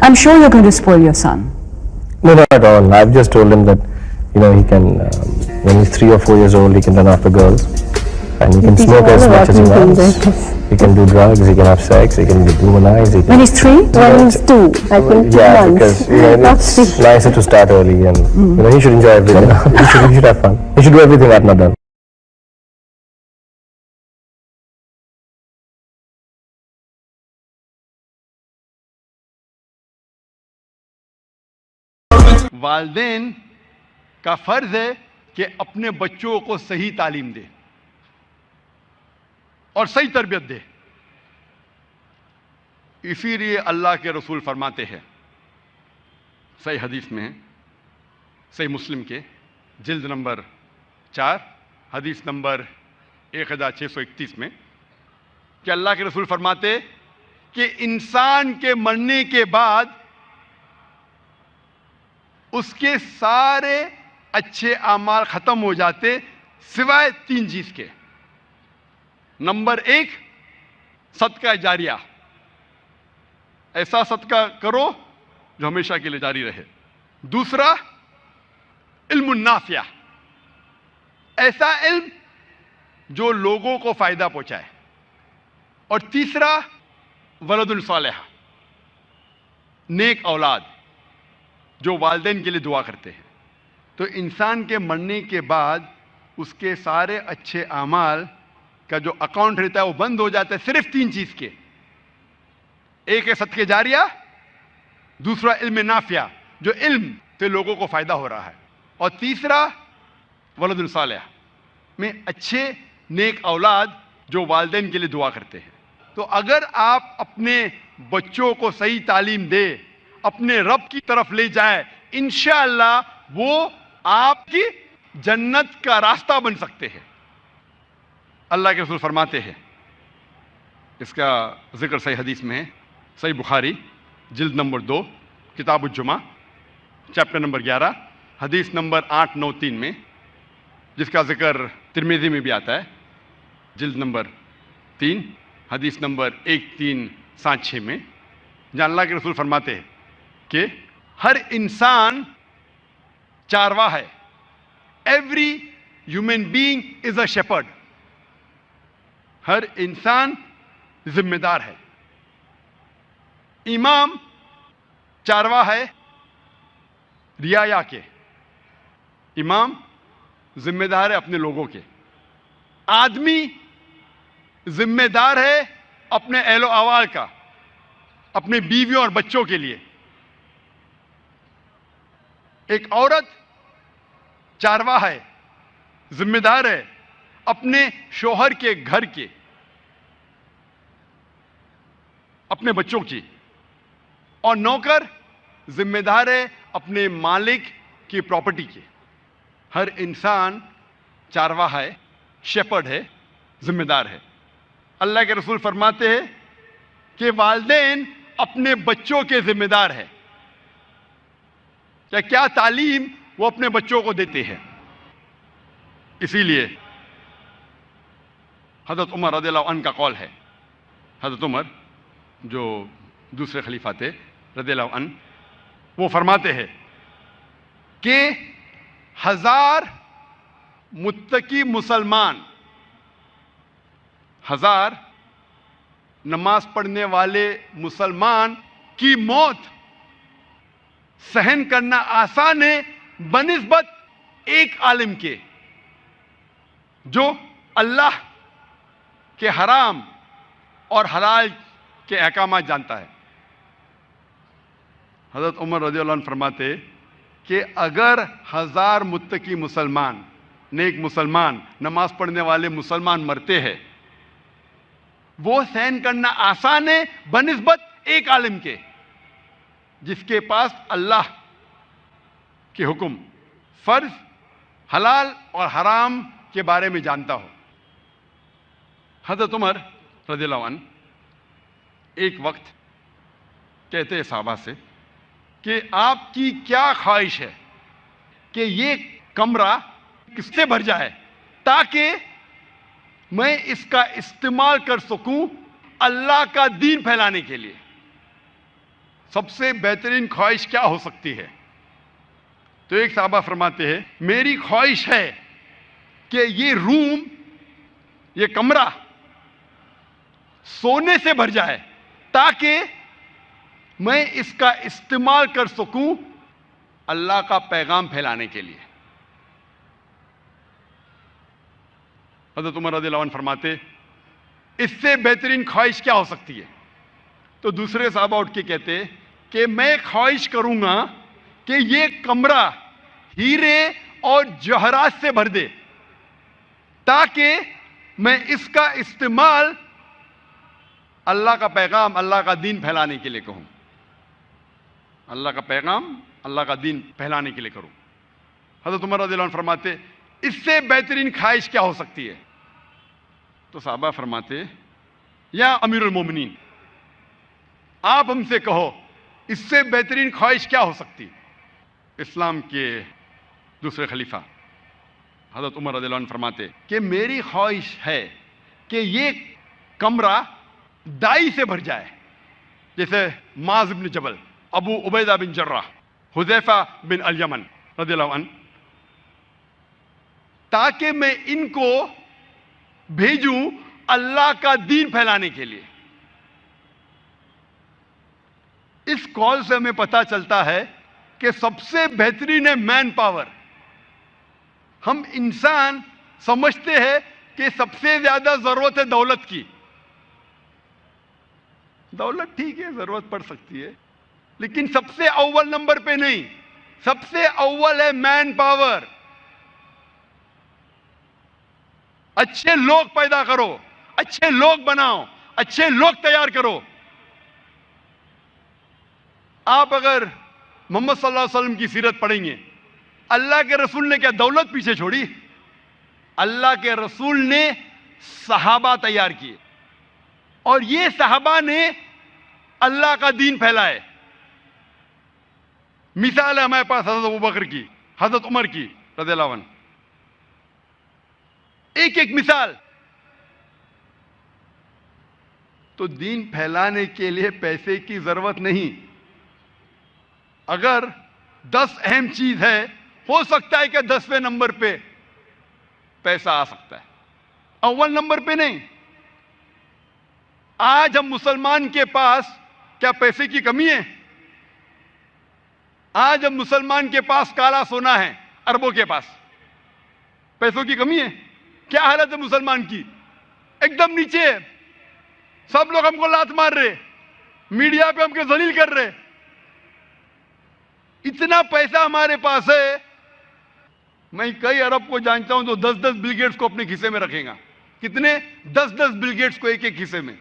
I'm sure you're going to spoil your son. No, not at all. I've just told him that, he can, when he's 3 or 4 years old, he can run after girls, and he can smoke as much as he wants. He can do drugs, he can have sex, he can be womanized. When he's 3? When he's 2, I think 2 Yeah, months. because Not it's 3. nicer to start early, and he should enjoy everything. he should have fun. He should do everything I've not done. والدین کا فرض ہے کہ اپنے بچوں کو صحیح تعلیم دے اور صحیح تربیت دے. اسی لیے اللہ کے رسول فرماتے ہیں صحیح حدیث میں، صحیح مسلم کے جلد نمبر 4 حدیث نمبر 1631 میں، کہ اللہ کے رسول فرماتے کہ انسان کے مرنے کے بعد اس کے سارے اچھے اعمال ختم ہو جاتے سوائے 3 چیز کے. نمبر 1 صدقہ جاریہ، ایسا صدقہ کرو جو ہمیشہ کے لیے جاری رہے. دوسرا علم النافع، ایسا علم جو لوگوں کو فائدہ پہنچائے. اور تیسرا ولد صالح، نیک اولاد جو والدین کے لیے دعا کرتے ہیں. تو انسان کے مرنے کے بعد اس کے سارے اچھے اعمال کا جو اکاؤنٹ رہتا ہے وہ بند ہو جاتا ہے صرف 3 چیز کے. ایک ہے صدقہ جاریہ، دوسرا علم نافع جو علم سے لوگوں کو فائدہ ہو رہا ہے، اور تیسرا ولد صالح میں اچھے نیک اولاد جو والدین کے لیے دعا کرتے ہیں. تو اگر آپ اپنے بچوں کو صحیح تعلیم دے، اپنے رب کی طرف لے جائے، انشاءاللہ وہ آپ کی جنت کا راستہ بن سکتے ہیں. اللہ کے رسول فرماتے ہیں، اس کا ذکر صحیح حدیث میں ہے، صحیح بخاری جلد نمبر 2 کتاب الجمعہ چیپٹر نمبر 11 حدیث نمبر 893 میں، جس کا ذکر ترمذی میں بھی آتا ہے جلد نمبر 3 حدیث نمبر 1376 میں، جہاں اللہ کے رسول فرماتے ہیں کہ ہر انسان چارواہ ہے. Every human being is a shepherd. ہر انسان ذمہ دار ہے. امام چارواہ ہے رعایا کے، امام ذمہ دار ہے اپنے لوگوں کے. آدمی ذمہ دار ہے اپنے اہل و عیال کا، اپنے بیویوں اور بچوں کے لیے. ایک عورت چارواہ ہے، ذمہ دار ہے اپنے شوہر کے گھر کے، اپنے بچوں کی. اور نوکر ذمہ دار ہے اپنے مالک کی پراپرٹی کے. ہر انسان چارواہ ہے، شیپرڈ ہے، ذمہ دار ہے. اللہ کے رسول فرماتے ہیں کہ والدین اپنے بچوں کے ذمہ دار ہیں. کیا تعلیم وہ اپنے بچوں کو دیتے ہیں. اسی لیے حضرت عمر رضی اللہ عنہ کا قول ہے، حضرت عمر جو دوسرے خلیفہ تھے رضی اللہ عنہ، وہ فرماتے ہیں کہ 1000 متقی مسلمان، 1000 نماز پڑھنے والے مسلمان کی موت سہن کرنا آسان ہے بنسبت ایک عالم کے جو اللہ کے حرام اور حلال کے احکامات جانتا ہے. حضرت عمر رضی اللہ عنہ فرماتے کہ اگر 1000 متقی مسلمان، نیک مسلمان، نماز پڑھنے والے مسلمان مرتے ہیں، وہ سہن کرنا آسان ہے بنسبت ایک عالم کے جس کے پاس اللہ کے حکم، فرض، حلال اور حرام کے بارے میں جانتا ہو. حضرت عمر رضی اللہ عنہ ایک وقت کہتے ہیں صحابہ سے کہ آپ کی کیا خواہش ہے کہ یہ کمرہ کس سے بھر جائے تاکہ میں اس کا استعمال کر سکوں اللہ کا دین پھیلانے کے لیے. سب سے بہترین خواہش کیا ہو سکتی ہے؟ تو ایک صحابہ فرماتے ہیں میری خواہش ہے کہ یہ روم، یہ کمرہ سونے سے بھر جائے تاکہ میں اس کا استعمال کر سکوں اللہ کا پیغام پھیلانے کے لیے۔ حضرت عمر رضی اللہ عنہ فرماتے اس سے بہترین خواہش کیا ہو سکتی ہے؟ تو دوسرے صحابہ اٹھ کے کہتے کہ میں خواہش کروں گا کہ یہ کمرہ ہیرے اور جواہرات سے بھر دے تاکہ میں اس کا استعمال اللہ کا پیغام، اللہ کا دین پھیلانے کے لیے کہوں، اللہ کا پیغام، اللہ کا دین پھیلانے کے لیے کروں۔ حضرت عمر رضی اللہ عنہ فرماتے اس سے بہترین خواہش کیا ہو سکتی ہے؟ تو صحابہ فرماتے یا امیر المومنین آپ ہم سے کہو اس سے بہترین خواہش کیا ہو سکتی؟ اسلام کے دوسرے خلیفہ حضرت عمر رضی اللہ عنہ فرماتے کہ میری خواہش ہے کہ یہ کمرہ دائی سے بھر جائے، جیسے معاذ بن جبل، ابو عبیدہ بن جراح، حذیفہ بن الیمن رضی اللہ عنہ، تاکہ میں ان کو بھیجوں اللہ کا دین پھیلانے کے لیے۔ اس کال سے ہمیں پتہ چلتا ہے کہ سب سے بہترین ہے مین پاور۔ ہم انسان سمجھتے ہیں کہ سب سے زیادہ ضرورت ہے دولت کی۔ دولت ٹھیک ہے، ضرورت پڑ سکتی ہے، لیکن سب سے اول نمبر پہ نہیں، سب سے اول ہے مین پاور۔ اچھے لوگ پیدا کرو، اچھے لوگ بناؤ، اچھے لوگ تیار کرو۔ آپ اگر محمد صلی اللہ علیہ وسلم کی سیرت پڑھیں گے، اللہ کے رسول نے کیا دولت پیچھے چھوڑی؟ اللہ کے رسول نے صحابہ تیار کیے، اور یہ صحابہ نے اللہ کا دین پھیلائے۔ مثال ہے ہمارے پاس حضرت ابوبکر کی، حضرت عمر کی رضی اللہ عنہ، ایک ایک مثال۔ تو دین پھیلانے کے لیے پیسے کی ضرورت نہیں۔ اگر 10 اہم چیز ہے، ہو سکتا ہے کہ 10ویں نمبر پہ پیسہ آ سکتا ہے، اول نمبر پہ نہیں۔ آج ہم مسلمان کے پاس کیا پیسے کی کمی ہے؟ آج ہم مسلمان کے پاس کالا سونا ہے، اربوں کے پاس پیسوں کی کمی ہے؟ کیا حالت ہے مسلمان کی؟ ایک دم نیچے ہے۔ سب لوگ ہم کو لات مار رہے، میڈیا پہ ہم کو ذلیل کر رہے۔ اتنا پیسہ ہمارے پاس ہے، میں کئی عرب کو جانتا ہوں جو 10 بل گیٹس کو اپنے کھیسے میں رکھیں گا۔ کتنے؟ 10 بل گیٹس کو ایک ایک کھیسے میں۔